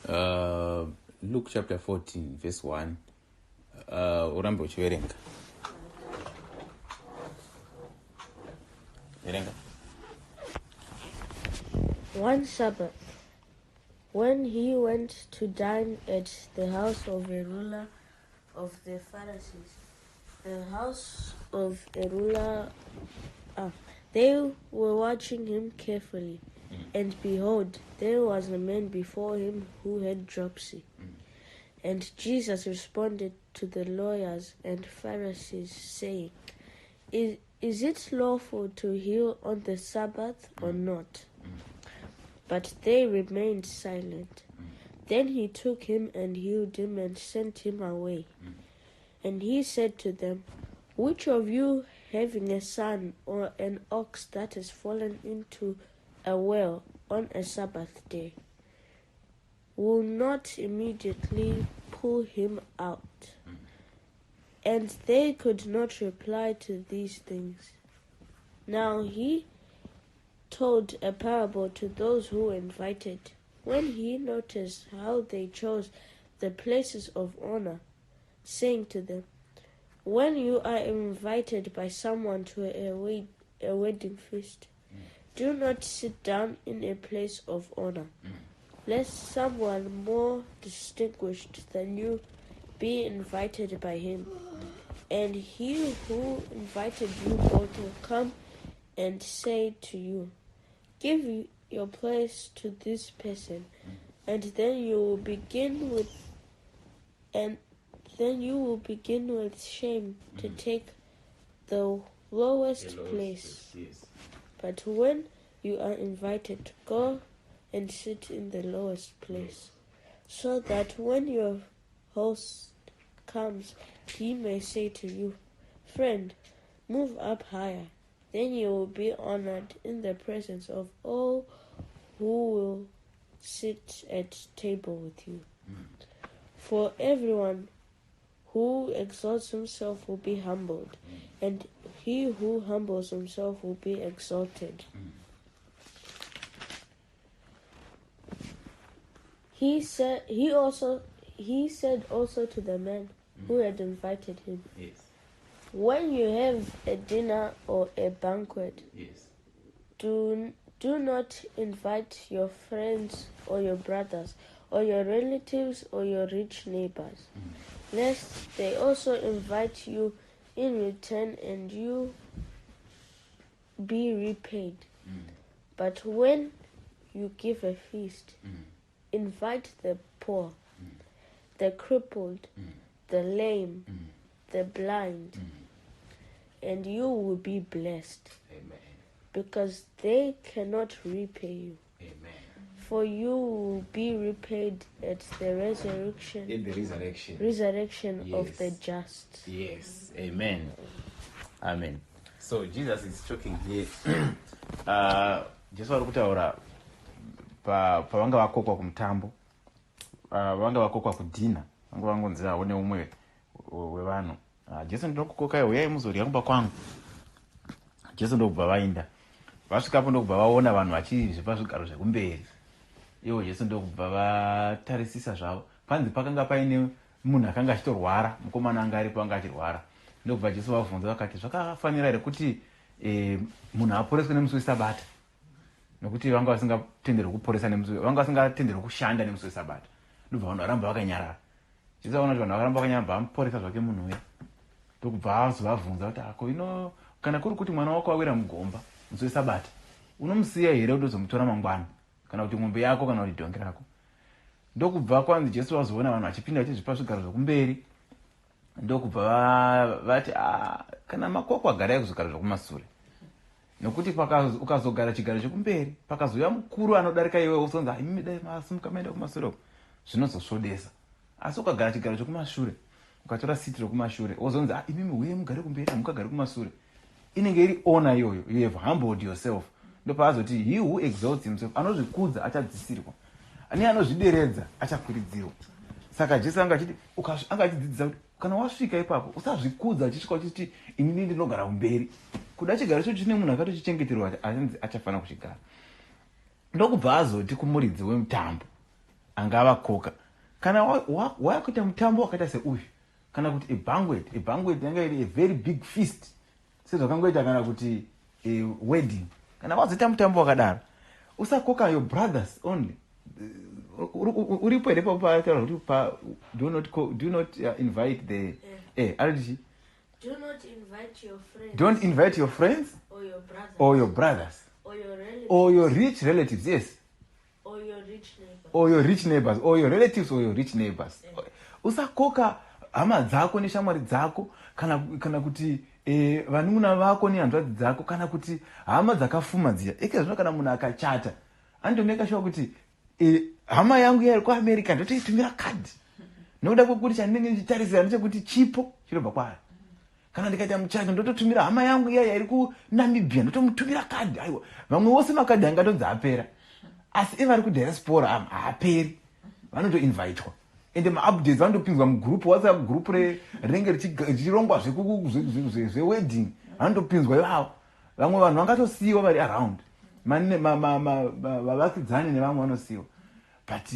Luke chapter 14 verse 1. Urambe uchiverenga. Verenga. One Sabbath, when he went to dine at the house of a ruler of the Pharisees, they were watching him carefully, and behold, there was a man before him who had dropsy. And Jesus responded to the lawyers and Pharisees, saying, Is it lawful to heal on the Sabbath or not? But they remained silent. Then he took him and healed him and sent him away. And he said to them, Which of you, having a son or an ox that has fallen into a well on a Sabbath day, will not immediately pull him out? And they could not reply to these things. Now he told a parable to those who were invited. When he noticed how they chose the places of honor, saying to them, When you are invited by someone to a wedding feast, do not sit down in a place of honor, lest someone more distinguished than you be invited by him. And he who invited you both will come and say to you, Give your place to this person, and then you will begin with shame to take the lowest place. Yes. But when you are invited, go and sit in the lowest place, so that when your host comes, he may say to you, Friend, move up higher. Then you will be honored in the presence of all who will sit at table with you. For everyone who exalts himself will be humbled, and he who humbles himself will be exalted. He said also to the man who had invited him, Yes. When you have a dinner or a banquet, Yes. do not invite your friends or your brothers or your relatives or your rich neighbors, lest they also invite you in return and you be repaid. But when you give a feast, invite the poor, the crippled, the lame, the blind, and you will be blessed. Amen. Because they cannot repay you. Amen. For you will be repaid at the resurrection. In the resurrection. Resurrection Yes. of the just. Yes. Amen. Amen. So Jesus is talking here. Jesu ari kutaura pavanga vakokwa kumutambo, vanga vakokwa kudhina, vanga vangonzirawo neumwe wevanhu. Jesu ndinokukokai, uyai muzodya kumba kwangu. Jesu ndokubva vainda. Vasvikapo ndokubva vaona vanhu vachizvipa zvigaro zvekumberi. Ivo Jesu ndokubva vatarisisa zvavo. Panzi pakanga paine munhu akanga achitorwara, mukomana anga aripo anga achirwara. Ndokubva Jesu vabvunza vakati, zvakafanira here kuti munhu aporeswe nemusi weSabata? Nokuti vanga vasingatenderwi kuporesa nemusi, vanga vasingatenderwi kushanda nemusi weSabata. Ndobva vanhu varamba vakanyarara. Jesu aona kuti vanhu vakaramba vakanyarara, amuporesa zvake munhu uya. Ndokubva azovabvunza kuti ako kana kuri kuti mwana wako awira mugomba musi weSabata, unomusiya here kuti uzomutora mangwana, kana kuti mombe yako kana kuti dhongi rako? Ndokubva kwanzi Jesu vazoona vanhu vachipinda vachizvipa zvigaro zvokumberi. Ndokubva vati kana makoko agarai kuzvigaro zvokumasure, nokuti ukazogara chigaro chekumberi pakazouya mukuru anodarika iwe uzonzi imi dai masimuka maenda kumasure uko, zvinozosvodesa. Asi ukagara chigaro chokumashure, ukatora siti rokumashure, wozonzi imimi uye mugare kumberi, hamukagari kumashure, inenge iri honor iyoyo. You have humbled yourself. Ndopaazoti he who exalts himself, anozvikudza achadzisirwa, ani anozvideredza achakwiridzirwa. Saka Jesu anga achidzidzisa kuti kana wasvika ipapo usazvikudza uchisvika uchiti inini ndinogara kumberi. Kuda chigaro ichocho chine munhu akatochichengeterwa achanzi achafana kuchigara. Ndokubva azoti kumuridzi wemutambo angava koka kana wakuita mutambo wakaita seuyu kana kuti a banquet yanga iri a very big feast sezvakangoita kana kuti a wedding kana wazoita mutambo wakadaro usakoka your brothers only uripo here papataura kuti do not invite the aritichi don't invite your friends or your brothers or your rich relatives, yes, or your rich neighbors, or your rich neighbors, or your relatives, or your rich neighbors. Usakoka hama dzako neshamwari dzako kana kuti vanun'una vako nehanzvadzi dzako kana kuti hama dzakafuma dziya. Eke zvino kana munhu akachata andomeka sure kuti hama yangu yairi kuAmerica ndotoitumira kadhi nokuda kwekuti chandinenge ndichitarisira ndechekuti chipo chinobva kwaari. Kana ndikaita muchato ndototumira hama yangu iya yairi kuNamibia ndotomutumira kadhi. Aiwa, vamwe vose makadhi angatonzi apera, asi ivari kudiaspora haaperi, vanotoinvitwa ende maupdates vanotopinzwa mugroup, WhatsApp group rinenge richirongwa zvewedding, vanotopinzwa ivavo. Vamwe vanhu vangatosiyiwa vari around, vavakidzani nevamwe vanosiyiwa, but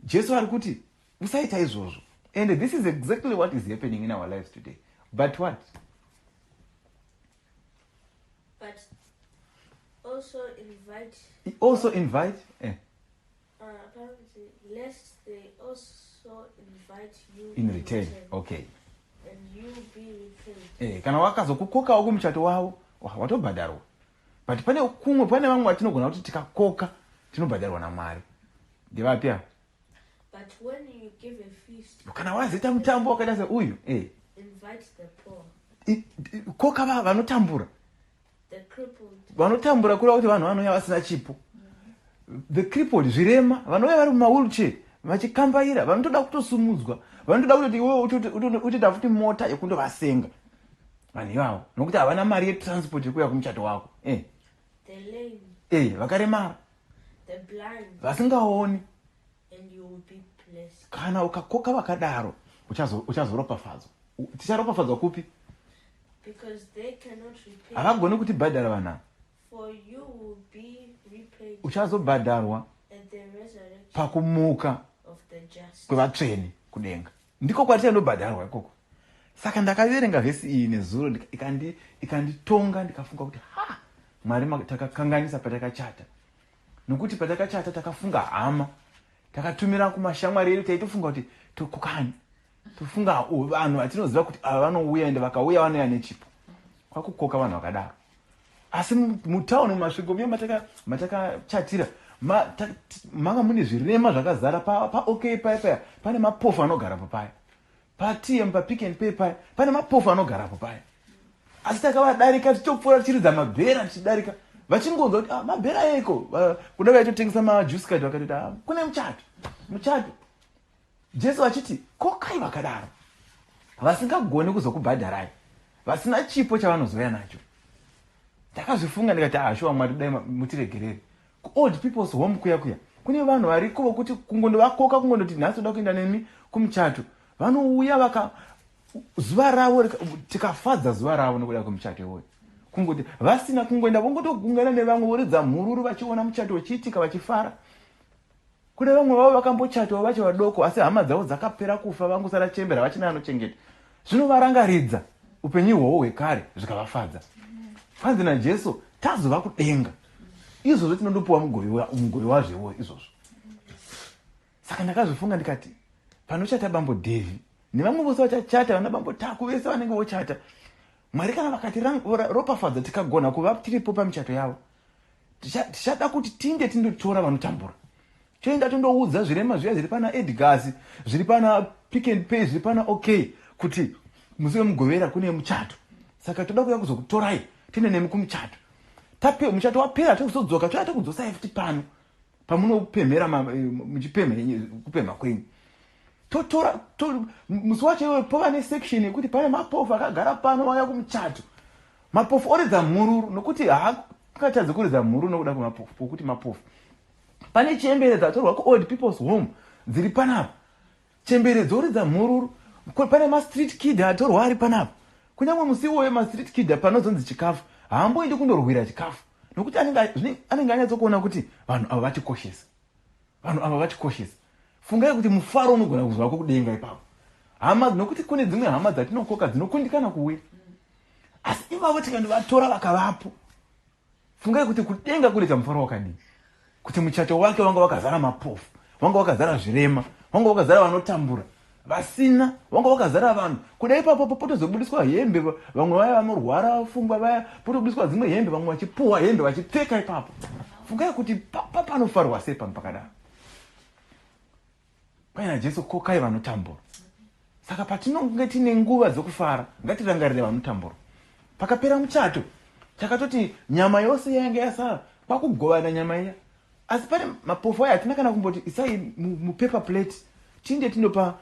Jesu ari kuti usaita izvozvo. And this is exactly what is happening in our lives today. But what? But also invite. Apparently, lest they also invite you in return. Okay. And you be repaid. Kana wakazokukokawo kumuchato wavo watobhadharwa. But pane vamwe vatinogona kuti tikakoka tinobhadharwa naMwari. Ndivapya? But when you give a feast, kana wazoita mutambo wakaita seuyu, invite the poor. Koka vanotambura. The crippled. Vanotambura kureva kuti vanhu vanouya vasina chipo. The crippled, zvirema, vanouya vari mumawheelchair, vachikambaira, vanotoda kutosumudzwa, vanotoda kuti iwewe utoita futi mota yekundovasenga. Vanhu ivavo, nokuti havana mari yetransport yekuuya kumuchato wako. The lame. Vakaremara. The blind. Vasingaoni. And you will be blessed. Kana ukakoka vakadaro, uchazoropafadzwa. Ticharopafadzwa kupi? Because they cannot repay. Havagoni kutibhadhara vana. For you will be repaid. Uchazobhadharwa at the resurrection pakumuka of the just. Kwevatsvene kudenga. Ndiko kwatichandobhadharwa ikoko. Saka ndakaverenga vhesi iyi nezuro ikanditonga ndikafunga kuti Mwari takakanganisa patakachata. Nokuti patakachata takafunga hama. Takatumira kumashamwari edu taitofunga kuti tokokani. Tofunga vanhu vatinoziva kuti ava vanouya ende vakauya vanouya nechipo. Kwakukoka vanhu vakadaro. Asi mutauni mumasvigo muye matakachatira manga mune zvirema zvakazara pa paya pane mapofu anogara papaya. Pa-TM pa-Pick and Pay paya pane mapofu anogara papaya. Asi takavadarika tichopfuura tichiridza mabhera tichidarika vachingonzwa kuti mabhera eko kuda vaitotengesa majuice card vakatoti kune muchato. Jesu achiti kokai vakadaro vasingagoni kuzokubhadharai, vasina chipo chavanozoya nacho. Takazvifunga ndikati shuwa Mwari dai mutiregerere. Old people's home kuya kune vanhu variko vokuti kungondovakoka kungondoti nhasi toda kuenda nemi kumuchato, vanouya zuva ravo tikafadza zuva ravo nokuda kwemuchato iwoyo. Kungoti vasina kungoenda vongotogungana nevamwe voridza mhururu vachiona muchato uchiitika vachifara. Kune vamwe vavo vakambochatawo vachi vadoko asi hama dzavo dzakapera kufa vangosara chembera vachina anochengeta. Zvinovarangaridza upenyu hwavo hwekare zvikavafadza. Kwanzi naJesu tazova kudenga. Izvozvo tinondopiwa mugove wazvewo izvozvo. Saka ndakazvifunga ndikati panochata bambo Devi nevamwe vose vachachata vana bambo Taku vese vanenge vochata, Mwari kana vakati ropafadza tikagona kuva tiripo pamichato yavo, tichada kuti tinde tindotora vanotambura. Toenda tondoudza zvirema zviya zviri pana Edgars, zviri pana Pick and Pay, zviri pana OK kuti musiwe mugovera kune muchato. Saka toda kuya kuzokutorai tine nemi kumuchato. Muchato wapera tokuzodzoka toya tokudzosai futi pano pamunopemhera kupemha kwenyu. Totora musi wacho iwe pova nesection yekuti pane mapofu akagara pano vauya kumuchato. Mapofu oridza mhururu nokuti haakatadzi kuridza mhururu nokuda kwemapofu pokuti mapofu. Pane chembere dzatorwa ku-old people's home dziri panapa. Chembere dzoridza mhururu. Pane ma-street kid atorwa ari panapa. Kunyamwe musi iwoyo ma-street kid panozonzi chikafu haamboendi kundorwira chikafu nokuti anenge anyatsokuona kuti vanhu ava vachikoshesa. fungai kuti mufaro unogona kuzwako kudenga ipapo. Hama nokuti kune dzimwe hama dzatinokoka dzinokundikana kuuya. Asi ivavo tikandovatora vakavapo. Fungai kuti kudenga kune chamufaro wakadini. Kuti muchacho wake wanga wakazara mapofu, wanga wakazara zvirema, wanga wakazara vanotambura. Vasina, wanga wakazara vanhu. Kudai ipapo potozobudiswa hembe, vamwe vaya vanorwara pfungwa vaya, potobudiswa dzimwe hembe, vamwe vachipuwa hembe vachipfeka ipapo. Fungai kuti panofarwa sei pano pakadaro. Paina Jesu kokai vanotambura. Saka patinonge tine nguva dzokufara, ngatirangarire vanotambura. Pakapera muchato, chakatoti nyama yose yange yasara, kwakugovana nyama iya. Asi pane mapofu aya atina kana kumboti isai mupaper plate, tinde tinopa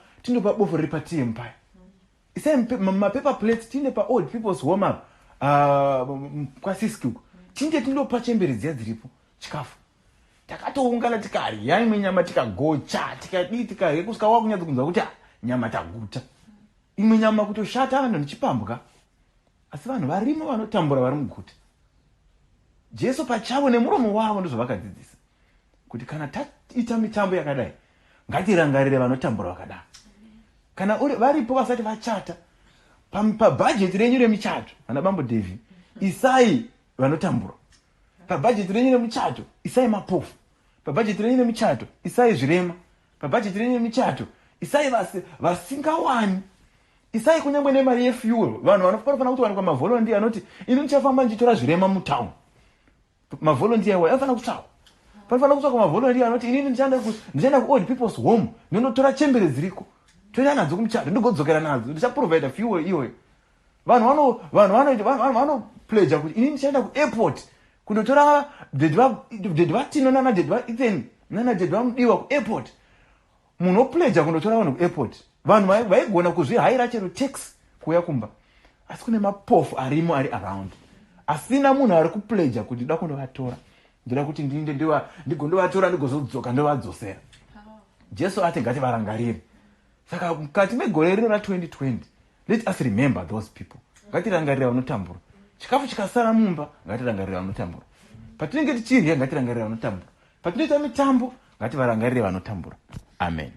bofu ripatie mpaya. Isai mapaper plate tinde pa old people's home up, kwa Siskuk. Tinde tinopa chembere dziya dziripo, chikafu. Takatoungana tikarya imwe nyama tikagocha, tikarye kusika wakunyadzo kunzwa kuti nyama taguta. Imwe nyama kutoshata vanhu nechipambwa. Asi vanhu varimo vanotambura vari muguta. Jesu pachavo nemuromo wavo ndizvo vakadzidzisa. Kuti kana taita mitambo yakadai, ngatirangarire vanotambura vakadai. Kana varipo vasati vachata, pabhajeti renyu remichato, vana bambo David, isai vanotambura. Pabhajeti renyu remichato, isai mapofu. Pabhajeti renyu remichato, isai zvirema. Pabhajeti renyu remichato, isai vasingawani. Isai kunyangwe nemari yefuel. Vanhu vanofanira kutowanikwa mavolondia anoti ini ndichafamba ndichitora zvirema mutown. Mavolondia wao afana kutsvaga. Panofanira kutsvaga mavolondia anoti ini ndichaenda ku old people's home ndinotora chembere dziriko. Toenda nadzo kumuchato ndigodzokera nadzo. Ndichaprovide fuel iyoyo. Vanhu vano pledge kuti ini ndichaenda ku airport kundotora dedwa tino nana dedwa Ethan nana dedwa mudiwa ku airport. Munhu pledge kundotora vanhu ku airport. Vanhu vaigona kuzvihayira chero taxi kuya kumba. Asi kune mapofu arimo ari around. Asina munhu ari kupledge kuti ndida kundovatora. Ndira kuti ndigondovatora ndigozodzoka ndovadzosera. Jesu ati ngativarangarire. Saka mukati megore rino ra2020, let us remember those people. Ngatirangarira vanotambura. Chikafu chikasara mumba, ngatirangarira vanotambura. Patinenge tichirya ngatirangarira vanotambura. Patinoita mitambo, ngativarangarire vanotambura. Amen.